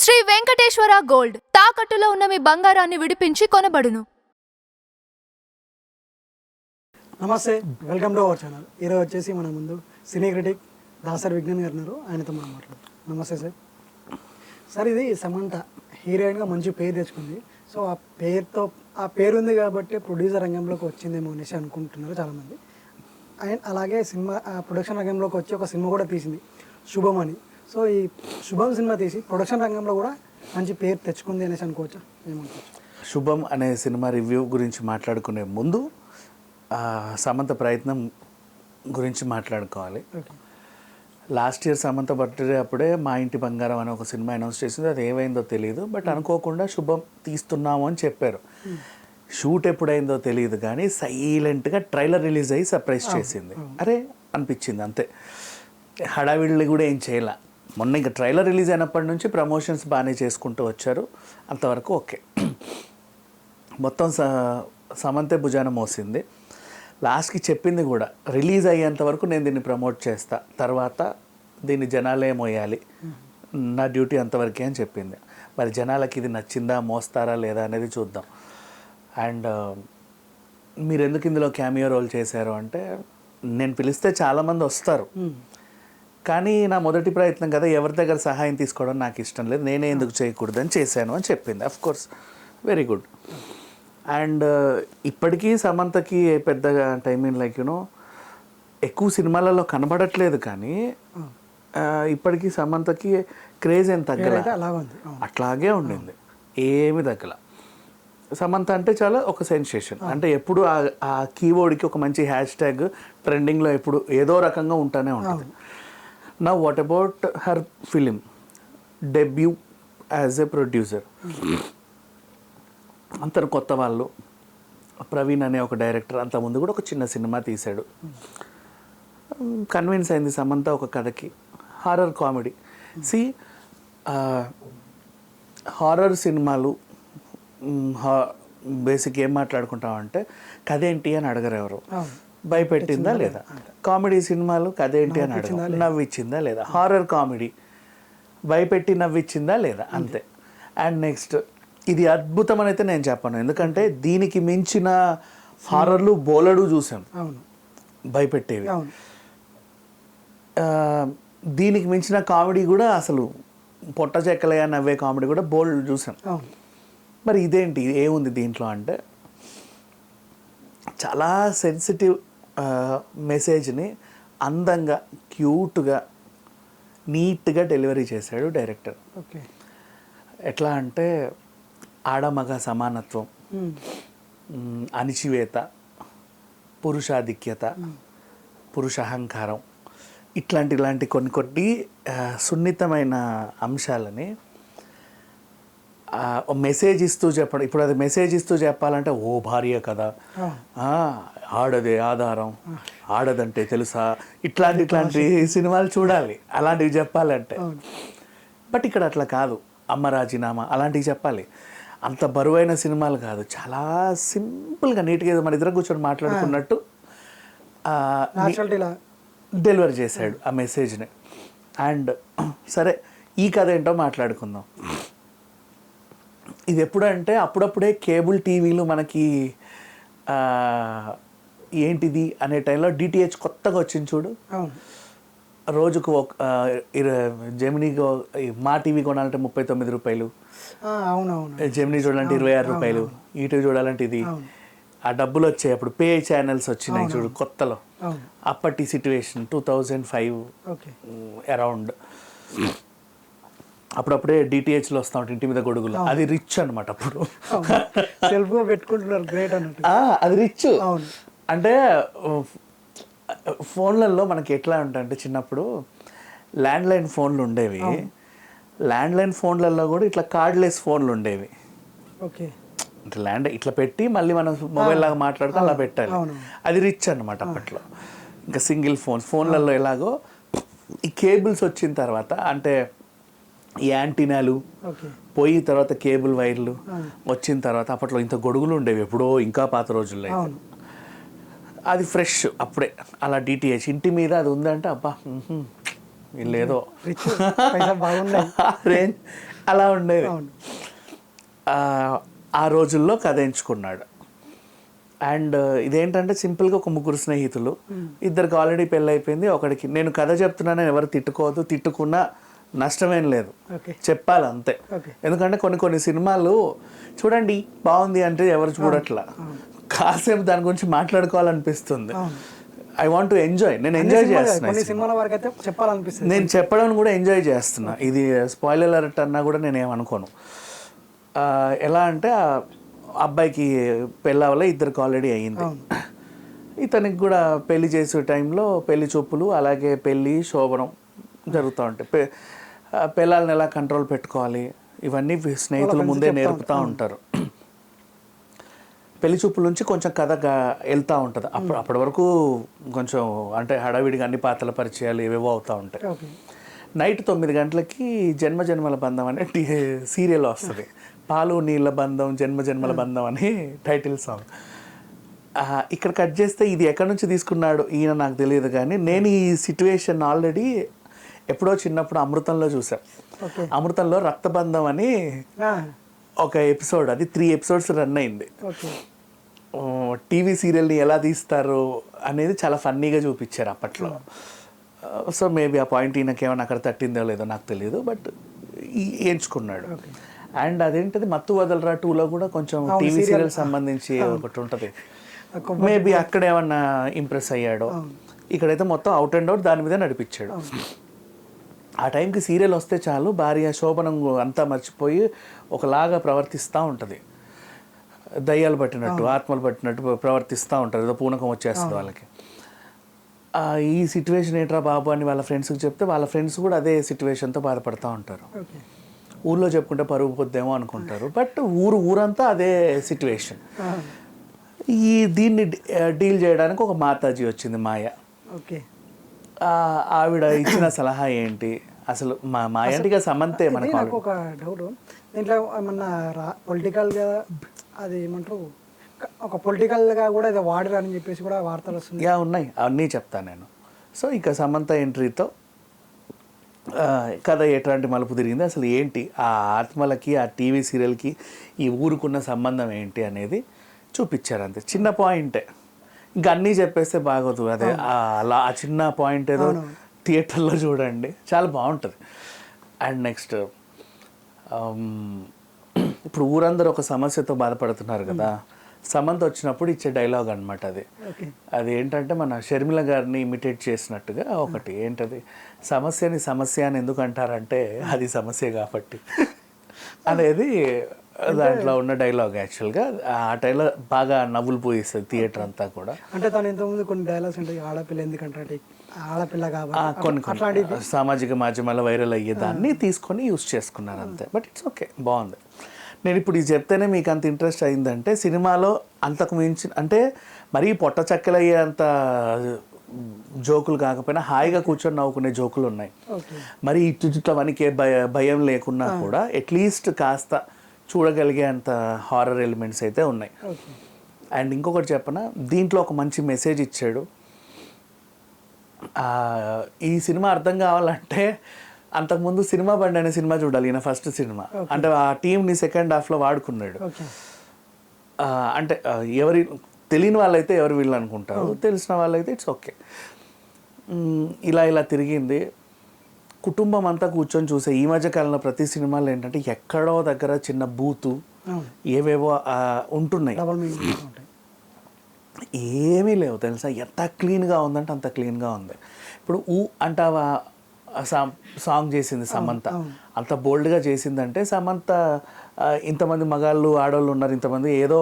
Shri Venkateswara gold తాకట్టులో ఉన్న మీ బంగారాన్ని విడిపించి కొనబడును. నమస్తే, వెల్కమ్ టు అవర్ ఛానల్. ఈరోజు వచ్చేసి మన ముందు సినీ క్రిటిక్ దాసరి విజ్ఞాన్ గారు ఉన్నారు. ఆయనతో మనం మాట్లాడదాం. నమస్తే సార్. సార్, ఇది సమంత హీరోయిన్గా మంచి పేరు తెచ్చుకుంది. సో ఆ పేరు ఉంది కాబట్టి ప్రొడ్యూసర్ రంగంలోకి వచ్చిందేమో అనేసి అనుకుంటున్నారు చాలామంది. అండ్ అలాగే ప్రొడక్షన్ రంగంలోకి వచ్చి ఒక సినిమా కూడా తీసింది, శుభం అని. సో ఈ శుభం సినిమా తీసి ప్రొడక్షన్ రంగంలో కూడా మంచి పేరు తెచ్చుకుంది అనేసి అనుకోవచ్చా? ఏమనుకోవచ్చు? శుభం అనే సినిమా రివ్యూ గురించి మాట్లాడుకునే ముందు సమంత ప్రయత్నం గురించి మాట్లాడుకోవాలి. లాస్ట్ ఇయర్ సమంత బర్త్డే అప్పుడే మా ఇంటి బంగారం అనే ఒక సినిమా అనౌన్స్ చేసింది. అది ఏమైందో తెలియదు, బట్ అనుకోకుండా శుభం తీస్తున్నాము అని చెప్పారు. షూట్ ఎప్పుడైందో తెలియదు కానీ సైలెంట్గా ట్రైలర్ రిలీజ్ అయ్యి సర్ప్రైజ్ చేసింది. అరే అనిపించింది అంతే, హడావిడిని కూడా ఏం చేయాల. మొన్న ఇంకా ట్రైలర్ రిలీజ్ అయినప్పటి నుంచి ప్రమోషన్స్ బాగానే చేసుకుంటూ వచ్చారు, అంతవరకు ఓకే. మొత్తం సమంతే భుజాన మోసింది. లాస్ట్కి చెప్పింది కూడా, రిలీజ్ అయ్యేంత వరకు నేను దీన్ని ప్రమోట్ చేస్తా, తర్వాత దీన్ని జనాలే మోయాలి, నా డ్యూటీ అంతవరకే అని చెప్పింది. మరి జనాలకి ఇది నచ్చిందా, మోస్తారా లేదా అనేది చూద్దాం. అండ్ మీరు ఎందుకు ఇందులో క్యామియో రోల్ చేశారు అంటే, నేను పిలిస్తే చాలామంది వస్తారు, కానీ నా మొదటి ప్రయత్నం కదా, ఎవరి దగ్గర సహాయం తీసుకోవడం నాకు ఇష్టం లేదు, నేనే ఎందుకు చేయకూడదని చేశాను అని చెప్పింది. Of course very good. అండ్ ఇప్పటికీ సమంతకి పెద్దగా లైక్ యూనో ఎక్కువ సినిమాలలో కనబడట్లేదు, కానీ ఇప్పటికీ సమంతకి క్రేజ్ ఏం తగ్గల, అట్లాగే ఉండింది, ఏమి తగ్గల. సమంత అంటే చాలా ఒక సెన్సేషన్, అంటే ఎప్పుడు ఆ కీవర్డ్కి ఒక మంచి హ్యాష్ ట్యాగ్ ట్రెండింగ్లో ఎప్పుడు ఏదో రకంగా ఉంటానే ఉంటుంది. నా what about her film debut as a producer? అంతరు కొత్త వాళ్ళు, ప్రవీణ్ అనే ఒక డైరెక్టర్ అంతకుముందు కూడా ఒక చిన్న సినిమా తీశాడు. కన్విన్స్ అయింది సమంత ఒక కథకి, హారర్ కామెడీ. హారర్ సినిమాలు బేసిక్ ఏం మాట్లాడుకుంటామంటే కథ ఏంటి అని అడగరు ఎవరు, భయపెట్టిందా లేదా. కామెడీ సినిమాలు కథ ఏంటి అని అడగరు, నవ్విచ్చిందా లేదా. హారర్ కామెడీ భయపెట్టి నవ్విచ్చిందా లేదా, అంతే. అండ్ నెక్స్ట్, ఇది అద్భుతం అని అయితే నేను చెప్పను, ఎందుకంటే దీనికి మించిన హారర్లు బోలెడు చూసాం భయపెట్టేవి. దీనికి మించిన కామెడీ కూడా అసలు పొట్ట చెక్కలయ్యా నవ్వే కామెడీ కూడా బోల్డ్ చూసాం. మరి ఇదేంటి, ఏముంది దీంట్లో అంటే, చాలా సెన్సిటివ్ మెసేజ్ని అందంగా క్యూట్గా నీట్గా డెలివరీ చేశాడు డైరెక్టర్. ఎట్లా అంటే, ఆడమగ సమానత్వం, అణిచివేత, పురుషాధిక్యత, పురుష అహంకారం, ఇలాంటి కొన్ని సున్నితమైన అంశాలని మెసేజ్ ఇస్తూ చెప్పడం. ఇప్పుడు అది మెసేజ్ ఇస్తూ చెప్పాలంటే, ఓ భార్య కదా, ఆడదే ఆధారం, ఆడదంటే తెలుసా, ఇట్లాంటి సినిమాలు చూడాలి అలాంటివి చెప్పాలంటే. బట్ ఇక్కడ అట్లా కాదు, అమ్మ రాజీనామా అలాంటివి చెప్పాలి. అంత బరువైన సినిమాలు కాదు, చాలా సింపుల్గా నీట్గా మన ఇద్దరం కూర్చొని మాట్లాడుకున్నట్టు డెలివరీ చేశాడు ఆ మెసేజ్ని. అండ్ సరే, ఈ కథ ఏంటో మాట్లాడుకుందాం. ఇది ఎప్పుడంటే, అప్పుడప్పుడే కేబుల్ టీవీలు మనకి ఏంటిది అనే టైంలో డిటిహెచ్ కొత్తగా వచ్చింది చూడు. రోజుకు జెమినీకి మా టీవీ కొనాలంటే 39 రూపాయలు, జెమినీ చూడాలంటే 26 రూపాయలు, ఈటీవీ చూడాలంటే ఇది. ఆ డబ్బులు వచ్చాయి అప్పుడు, పే ఛానల్స్ వచ్చినాయి చూడు కొత్తలో. అప్పటి సిట్యువేషన్ 2005 అరౌండ్. అప్పుడప్పుడే డిటిహెచ్లో వస్తా ఉంటాయి, ఇంటి మీద గొడుగులు. అది రిచ్ అనమాట అప్పుడు, సెల్ఫ్గా పెట్టుకుంటున్నారు, గ్రేట్ అన్నట్టు. అది రిచ్. అంటే ఫోన్లలో మనకి ఎట్లా ఉంటాయంటే, చిన్నప్పుడు ల్యాండ్లైన్ ఫోన్లు ఉండేవి, ల్యాండ్లైన్ ఫోన్లలో కూడా ఇట్లా కార్డ్లెస్ ఫోన్లు ఉండేవి. అంటే ఇట్లా పెట్టి మళ్ళీ మనం మొబైల్ లాగా మాట్లాడుతూ అలా పెట్టాలి. అది రిచ్ అనమాట అప్పట్లో. ఇంకా సింగిల్ ఫోన్లలో ఎలాగో ఈ కేబుల్స్ వచ్చిన తర్వాత, అంటే ఈ యాంటీనాలు పోయి తర్వాత కేబుల్ వైర్లు వచ్చిన తర్వాత, అప్పట్లో ఇంత గొడుగులు ఉండేవి ఎప్పుడో, ఇంకా పాత రోజుల్లో. అది ఫ్రెష్ అప్పుడే అలా డిటిహెచ్ ఇంటి మీద అది ఉందంటే, అబ్బా వీళ్ళేదో రిచ్ పైసలు బాగున్నాయి. రేంజ్ అలా ఉండేది. అవును. ఆ రోజుల్లో కథ ఎంచుకున్నాడు. అండ్ ఇదేంటంటే సింపుల్గా ఒక ముగ్గురు స్నేహితులు, ఇద్దరికి ఆల్రెడీ పెళ్ళి అయిపోయింది. ఒకడికి నేను కథ చెప్తున్నానని ఎవరు తిట్టుకోవద్దు, తిట్టుకున్నా నష్టమేం లేదు, ఓకే చెప్పాలి అంతే. ఓకే. ఎందుకంటే కొన్ని సినిమాలు చూడండి బాగుంది అంటే ఎవరు చూడట్లా, కాసేపు దాని గురించి మాట్లాడుకోవాలనిపిస్తుంది. ఐ వాంట్ టు ఎంజాయ్, నేను ఎంజాయ్ కొన్ని చేస్తున్నా, సినిమాల వరకు అయితే చెప్పాలనిపిస్తుంది. నేను చెప్పడం కూడా ఎంజాయ్ చేస్తున్నా. ఇది స్పాయిలర్ అలర్ట్ అన్నా కూడా నేను ఏమనుకోను. ఎలా అంటే అబ్బాయికి పెళ్ళవలే, ఇద్దరికి ఆల్రెడీ అయ్యింది. ఇతనికి కూడా పెళ్లి చేసే టైంలో పెళ్లి చూపులు అలాగే పెళ్ళి శోభనం జరుగుతూ ఉంటాయి. పిల్లల్ని ఎలా కంట్రోల్ పెట్టుకోవాలి ఇవన్నీ స్నేహితులు ముందే నేర్పుతూ ఉంటారు. పెళ్లి చూపుల నుంచి కొంచెం కథ వెళ్తూ ఉంటుంది. అప్పటి వరకు కొంచెం అంటే హడావిడిగా అన్ని పాత్రల పరిచయాలు ఏవేవో అవుతూ ఉంటాయి. నైట్ 9 గంటలకి జన్మజన్మల బంధం అనే సీరియల్ వస్తుంది. పాలు నీళ్ళ బంధం జన్మజన్మల బంధం అని టైటిల్ సాంగ్. ఇక్కడ కట్ చేస్తే ఇది ఎక్కడి నుంచి తీసుకున్నాడు ఈయన నాకు తెలియదు, కానీ నేను ఈ సిట్యువేషన్ ఆల్రెడీ ఎప్పుడో చిన్నప్పుడు అమృతంలో చూసాను. అమృతంలో రక్తబంధం అని ఒక ఎపిసోడ్, అది 3 ఎపిసోడ్స్ రన్ అయింది. టీవీ సీరియల్ని ఎలా తీస్తారు అనేది చాలా ఫన్నీగా చూపించారు అప్పట్లో. సో మేబీ ఆ పాయింట్ ఈయనకేమైనా అక్కడ తట్టిందో లేదో నాకు తెలియదు, బట్ ఎంచుకున్నాడు. అండ్ అదేంటిది మత్తు వదలరా 2లో కూడా కొంచెం టీవీ సీరియల్ సంబంధించి ఒకటి ఉంటుంది, మేబీ అక్కడ ఏమన్నా ఇంప్రెస్ అయ్యాడో. ఇక్కడైతే మొత్తం అవుట్ అండ్ అవుట్ దాని మీద నడిపించాడు. ఆ టైంకి సీరియల్ వస్తే చాలు భార్య శోభనం అంతా మర్చిపోయి ఒకలాగా ప్రవర్తిస్తూ ఉంటుంది, దయ్యాలు పట్టినట్టు ఆత్మలు పట్టినట్టు ప్రవర్తిస్తూ ఉంటారు, ఏదో పూనకం వచ్చేస్తుంది వాళ్ళకి. ఈ సిచ్యువేషన్ ఏంట్రా బాబు అని వాళ్ళ ఫ్రెండ్స్కి చెప్తే వాళ్ళ ఫ్రెండ్స్ కూడా అదే సిచ్యువేషన్తో బాధపడుతూ ఉంటారు. ఊళ్ళో చెప్పుకుంటే పరుగు పొద్దేమో అనుకుంటారు, బట్ ఊరంతా అదే సిచ్యువేషన్. దీన్ని డీల్ చేయడానికి ఒక మాతాజీ వచ్చింది, మాయ. ఓకే. ఆవిడ ఇచ్చిన సలహా ఏంటి అసలు? మాయ అంటే సమంతే మనకు. నాకు ఒక డౌట్, దీంట్లో ఏమన్నా పొలిటికల్గా అది ఏమంటారు, ఒక పొలిటికల్గా కూడా ఇది వాడరు అని చెప్పేసి కూడా వార్తలు వస్తున్నాయి. ఉన్నాయి, అవన్నీ చెప్తాను నేను. సో ఇక సమంత ఎంట్రీతో కథ ఎట్లాంటి మలుపు తిరిగింది, అసలు ఏంటి ఆ ఆత్మలకి ఆ టీవీ సీరియల్కి ఈ ఊరుకున్న సంబంధం ఏంటి అనేది చూపించారు. అంతే, చిన్న పాయింటే, ఇంకా అన్నీ చెప్పేస్తే బాగోదు. అదే అలా ఆ చిన్న పాయింట్ ఏదో థియేటర్లో చూడండి, చాలా బాగుంటుంది. అండ్ నెక్స్ట్ ఇప్పుడు ఊరందరూ ఒక సమస్యతో బాధపడుతున్నారు కదా, సమంత వచ్చినప్పుడు ఇచ్చే డైలాగ్ అనమాట అది. అది ఏంటంటే మన షర్మిల గారిని ఇమిటేట్ చేసినట్టుగా ఒకటి ఏంటది, సమస్యని సమస్య అని ఎందుకు అంటారంటే అది సమస్య కాబట్టి అనేది దాంట్లో ఉన్న డైలాగ్. యాక్చువల్గా ఆ డైలాగ్ బాగా నవ్వులు పోయిస్తుంది థియేటర్ అంతా కూడా. అంటే తను ఇంతకుముందు కొన్ని డైలాగ్స్ ఉంటాయి, ఆడపిల్ల ఎందుకంటే ఆడపిల్ల కాబట్టి కొన్ని సామాజిక మాధ్యమాల్లో వైరల్ అయ్యేదాన్ని తీసుకొని యూస్ చేసుకున్నారు అంతే. బట్ ఇట్స్ ఓకే, బాగుంది. నేను ఇప్పుడు ఇది చెప్తేనే మీకు అంత ఇంట్రెస్ట్ అయిందంటే సినిమాలో అంతకు మించి అంటే మరీ పొట్ట చెక్కలయ్యేంత జోకులు కాకపోయినా హాయిగా కూర్చొని నవ్వుకునే జోకులు ఉన్నాయి. మరి ఇటు వనికే భయం లేకున్నా కూడా అట్లీస్ట్ కాస్త చూడగలిగే అంత హారర్ ఎలిమెంట్స్ అయితే ఉన్నాయి. అండ్ ఇంకొకటి చెప్పనా, దీంట్లో ఒక మంచి మెసేజ్ ఇచ్చాడు. ఈ సినిమా అర్థం కావాలంటే అంతకుముందు సినిమా బండి అనే సినిమా చూడాలి, ఈయన ఫస్ట్ సినిమా. అంటే ఆ టీంని సెకండ్ హాఫ్లో వాడుకున్నాడు. అంటే ఎవరి తెలియని వాళ్ళైతే ఎవరు వీళ్ళు అనుకుంటారు, తెలిసిన వాళ్ళైతే ఇట్స్ ఓకే. ఇలా తిరిగింది, కుటుంబం అంతా కూర్చొని చూసే. ఈ మధ్య కాలంలో ప్రతి సినిమాలో ఏంటంటే ఎక్కడో దగ్గర చిన్న బూతు ఏవేవో ఉంటున్నాయి, ఏమీ లేవు తెలుసా. ఎంత క్లీన్గా ఉందంటే అంత క్లీన్గా ఉంది. ఇప్పుడు అంటావా సాంగ్ చేసింది సమంత, అంత బోల్డ్గా చేసిందంటే సమంత ఇంతమంది మగాళ్ళు ఆడవాళ్ళు ఉన్నారు, ఇంతమంది ఏదో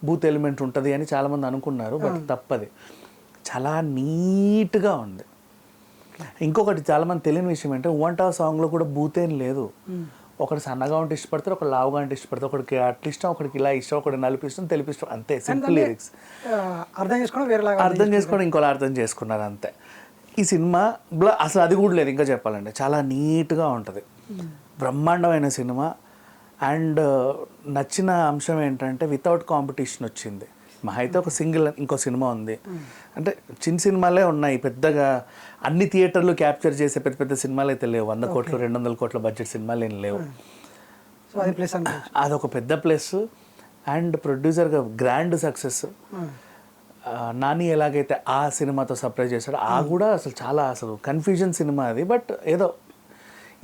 బూత్ ఎలిమెంట్ ఉంటుంది అని చాలామంది అనుకున్నారు. బట్ తప్పది, చాలా నీట్గా ఉంది. ఇంకొకటి చాలామంది తెలియని విషయం ఏంటంటే వంట సాంగ్లో కూడా బూత్ ఏం లేదు. ఒకటి సన్నగా ఉంటే ఇష్టపడతారు, ఒకటి లావుగా ఉంటే ఇష్టపడతారు, ఒకటికి అట్లా ఇష్టం, ఒకటికి ఇలా ఇష్టం, ఒకటి నలుపు ఇష్టం, తెలుపు ఇష్టం, అంతే. Simple lyrics. అర్థం చేసుకోవడం ఇంకోలా అర్థం చేసుకున్నారు అంతే. ఈ సినిమా అసలు అది కూడా లేదు ఇంకా చెప్పాలంటే, చాలా నీట్గా ఉంటుంది, బ్రహ్మాండమైన సినిమా. అండ్ నచ్చిన అంశం ఏంటంటే వితౌట్ కాంపిటీషన్ వచ్చింది. మహా అయితే ఒక సింగిల్ ఇంకో సినిమా ఉంది. అంటే చిన్న సినిమాలే ఉన్నాయి, పెద్దగా అన్ని థియేటర్లు క్యాప్చర్ చేసే పెద్ద పెద్ద సినిమాలు అయితే లేవు. 100 కోట్లు 200 కోట్ల బడ్జెట్ సినిమాలు ఏం లేవు. సో అది ప్లస్ అనుకోవచ్చు. అదొక పెద్ద ప్లస్. అండ్ ప్రొడ్యూసర్గా గ్రాండ్ సక్సెస్. నాని ఎలాగైతే ఆ సినిమాతో సర్ప్రైజ్ చేశాడో ఆ కూడా అసలు చాలా అసలు కన్ఫ్యూజన్ సినిమా అది. బట్ ఏదో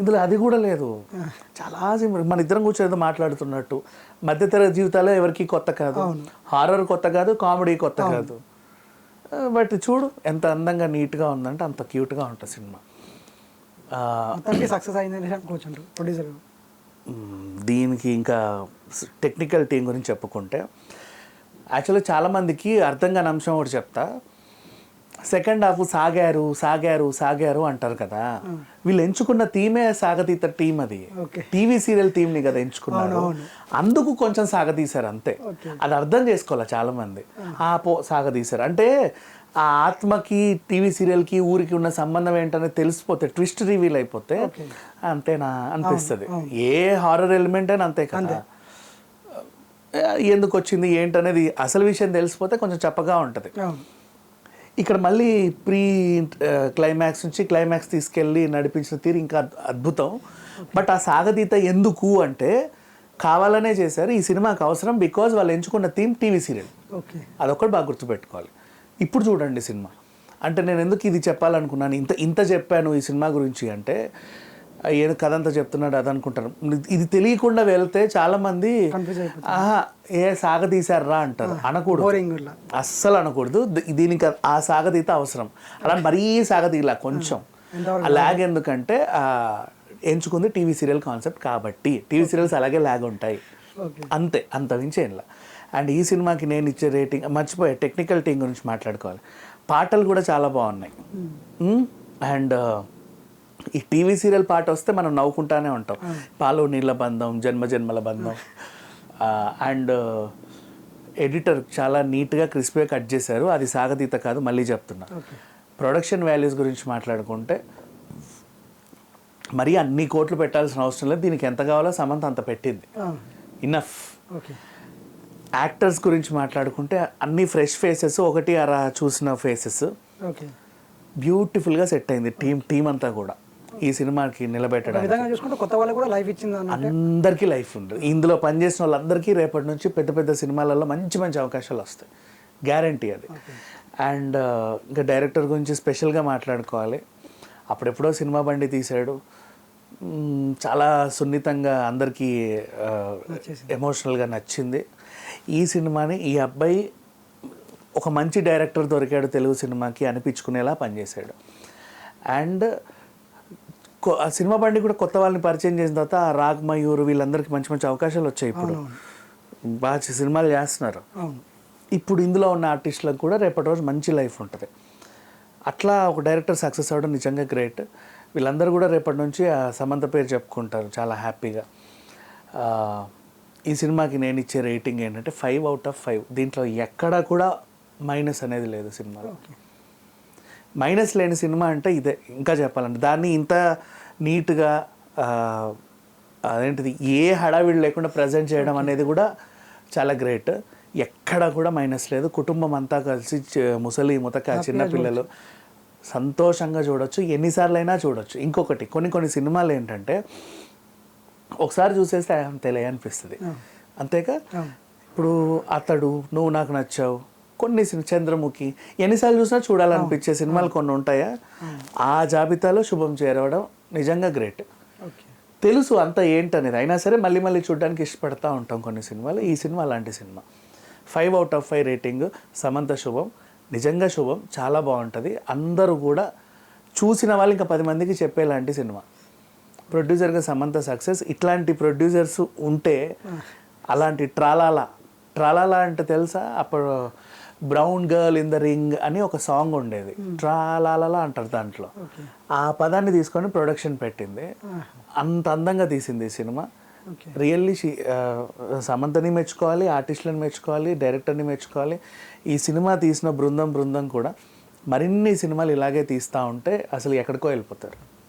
ఇందులో అది కూడా లేదు. చాలా మన ఇద్దరం కూర్చొని ఏదో మాట్లాడుతున్నట్టు. మధ్యతరగతి జీవితాలే ఎవరికి కొత్త కాదు, హారర్ కొత్త కాదు, కామెడీ కొత్త కాదు. బట్ చూడు ఎంత అందంగా నీట్గా ఉందంటే అంత క్యూట్గా ఉంటుంది సినిమా. సక్సెస్ అయిందని అనుకోవచ్చు ప్రొడ్యూసర్. దీనికి ఇంకా టెక్నికల్ టీం గురించి చెప్పుకుంటే యాక్చువల్గా చాలామందికి అర్థం కాని అంశం ఒకటి చెప్తా. సెకండ్ హాఫ్ సాగారు సాగారు సాగారు అంటారు కదా, వీళ్ళు ఎంచుకున్న థీమే సాగతీత టీం. అది టీవీ సీరియల్ థీమ్ని కదా ఎంచుకున్నారు, అందుకు కొంచెం సాగతీశారు అంతే. అది అర్థం చేసుకోవాలి చాలామంది. సాగతీశారు అంటే ఆ ఆత్మకి టీవీ సీరియల్కి ఊరికి ఉన్న సంబంధం ఏంటనేది తెలిసిపోతే, ట్విస్ట్ రివీల్ అయిపోతే అంతేనా అనిపిస్తుంది. ఏ హారర్ ఎలిమెంట్ అయినా అంతే కదా, ఎందుకు వచ్చింది ఏంటనేది అసలు విషయం తెలిసిపోతే కొంచెం చప్పగా ఉంటుంది. ఇక్కడ మళ్ళీ ప్రీ క్లైమాక్స్ నుంచి క్లైమాక్స్ తీసుకెళ్ళి నడిపించిన తీరు ఇంకా అద్భుతం. బట్ ఆ సాగతీత ఎందుకు అంటే కావాలనే చేశారు. ఈ సినిమాకి అవసరం బికాజ్ వాళ్ళు ఎంచుకున్న థీమ్ టీవీ సీరియల్. అదొక్కటి బాగా గుర్తుపెట్టుకోవాలి. ఇప్పుడు చూడండి సినిమా. అంటే నేను ఎందుకు ఇది చెప్పాలనుకున్నాను, ఇంత చెప్పాను ఈ సినిమా గురించి అంటే, ఏదో కథ అంతా చెప్తున్నాడు అది అనుకుంటారు. ఇది తెలియకుండా వెళ్తే చాలామంది ఏ సాగతీశారా అంటారు. అనకూడదు, అస్సలు అనకూడదు. దీనికి ఆ సాగతీత అవసరం. అలా మరీ సాగతీలా కొంచెం ఆ ల్యాగ్ ఎందుకంటే ఎంచుకుంది టీవీ సీరియల్ కాన్సెప్ట్ కాబట్టి. టీవీ సీరియల్స్ అలాగే ల్యాగ్ ఉంటాయి అంతే, అంత మించి ఏంలా. అండ్ ఈ సినిమాకి నేను ఇచ్చే రేటింగ్ మర్చిపోయా, టెక్నికల్ టీం గురించి మాట్లాడుకోవాలి. పాటలు కూడా చాలా బాగున్నాయి. అండ్ ఈ టీవీ సీరియల్ పాట వస్తే మనం నవ్వుకుంటానే ఉంటాం. పాలు నీళ్ళ బంధం, జన్మ జన్మల బంధం. అండ్ ఎడిటర్ చాలా నీట్గా క్రిస్పీగా కట్ చేశారు. అది సాగతీత కాదు, మళ్ళీ చెప్తున్నా. ప్రొడక్షన్ వాల్యూస్ గురించి మాట్లాడుకుంటే మరీ అన్ని కోట్లు పెట్టాల్సిన అవసరం లేదు. దీనికి ఎంత కావాలో సమంత అంత పెట్టింది, ఇనఫ్. యాక్టర్స్ గురించి మాట్లాడుకుంటే అన్ని ఫ్రెష్ ఫేసెస్, ఒకటి అలా చూసిన ఫేసెస్. బ్యూటిఫుల్గా సెట్ అయింది టీం అంతా కూడా ఈ సినిమాకి నిలబెట్టడానికి. కొత్త వాళ్ళు కూడా లైఫ్ ఇచ్చింది, అందరికీ లైఫ్ ఉంది. ఇందులో పనిచేసిన వాళ్ళందరికీ రేపటి నుంచి పెద్ద పెద్ద సినిమాలలో మంచి మంచి అవకాశాలు వస్తాయి, గ్యారంటీ అది. అండ్ ఇంకా డైరెక్టర్ గురించి స్పెషల్గా మాట్లాడుకోవాలి. అప్పుడెప్పుడో సినిమా బండి తీశాడు, చాలా సున్నితంగా అందరికీ ఎమోషనల్గా నచ్చింది. ఈ సినిమాని ఈ అబ్బాయి ఒక మంచి డైరెక్టర్ దొరికాడు తెలుగు సినిమాకి అనిపించుకునేలా పనిచేశాడు. అండ్ ఆ సినిమా బండి కూడా కొత్త వాళ్ళని పరిచయం చేసిన తర్వాత రాగ్ మయూర్ వీళ్ళందరికీ మంచి మంచి అవకాశాలు వచ్చాయి. ఇప్పుడు బాగా సినిమాలు చేస్తున్నారు. ఇప్పుడు ఇందులో ఉన్న ఆర్టిస్టులకు కూడా రేపటి రోజు మంచి లైఫ్ ఉంటుంది. అట్లా ఒక డైరెక్టర్ సక్సెస్ అవ్వడం నిజంగా గ్రేట్. వీళ్ళందరూ కూడా రేపటి నుంచి ఆ సమంత పేరు చెప్పుకుంటారు చాలా హ్యాపీగా. ఈ సినిమాకి నేను ఇచ్చే రేటింగ్ ఏంటంటే 5/5. దీంట్లో ఎక్కడా కూడా మైనస్ అనేది లేదు సినిమాలో. మైనస్ లేని సినిమా అంటే ఇదే. ఇంకా చెప్పాలంటే దాన్ని ఇంత నీట్గా అదేంటిది ఏ హడావిడి లేకుండా ప్రజెంట్ చేయడం అనేది కూడా చాలా గ్రేట్. ఎక్కడ కూడా మైనస్ లేదు. కుటుంబం అంతా కలిసి ముసలి ముతక చిన్నపిల్లలు సంతోషంగా చూడొచ్చు, ఎన్నిసార్లు అయినా చూడొచ్చు. ఇంకొకటి కొన్ని సినిమాలు ఏంటంటే ఒకసారి చూసేస్తే అంతేలే అనిపిస్తుంది, అంతేకా. ఇప్పుడు అతడు, నువ్వు నాకు నచ్చావు, కొన్ని చంద్రముఖి ఎన్నిసార్లు చూసినా చూడాలనిపించే సినిమాలు కొన్ని ఉంటాయా. ఆ జాబితాలో శుభం చేరవడం నిజంగా గ్రేట్. తెలుసు అంత ఏంటనేది, అయినా సరే మళ్ళీ మళ్ళీ చూడడానికి ఇష్టపడతా ఉంటాం కొన్ని సినిమాలు. ఈ సినిమా అలాంటి సినిమా. 5/5 రేటింగ్. సమంత శుభం, నిజంగా శుభం, చాలా బాగుంటుంది. అందరూ కూడా చూసిన వాళ్ళు ఇంకా 10 మందికి చెప్పేలాంటి సినిమా. ప్రొడ్యూసర్గా సమంత సక్సెస్. ఇట్లాంటి ప్రొడ్యూసర్స్ ఉంటే అలాంటి ట్రాలాలా అంటే తెలుసా, అప్పుడు brown girl in the ring అని ఒక సాంగ్ ఉండేది, ట్రాలాలా అంటారు దాంట్లో. ఆ పదాన్ని తీసుకొని ప్రొడక్షన్ పెట్టింది. అంత అందంగా తీసింది ఈ సినిమా. రియల్లీ సమంతని మెచ్చుకోవాలి, ఆర్టిస్టులను మెచ్చుకోవాలి, డైరెక్టర్ని మెచ్చుకోవాలి. ఈ సినిమా తీసిన బృందం కూడా మరిన్ని సినిమాలు ఇలాగే తీస్తూ ఉంటే అసలు ఎక్కడికో వెళ్ళిపోతారు.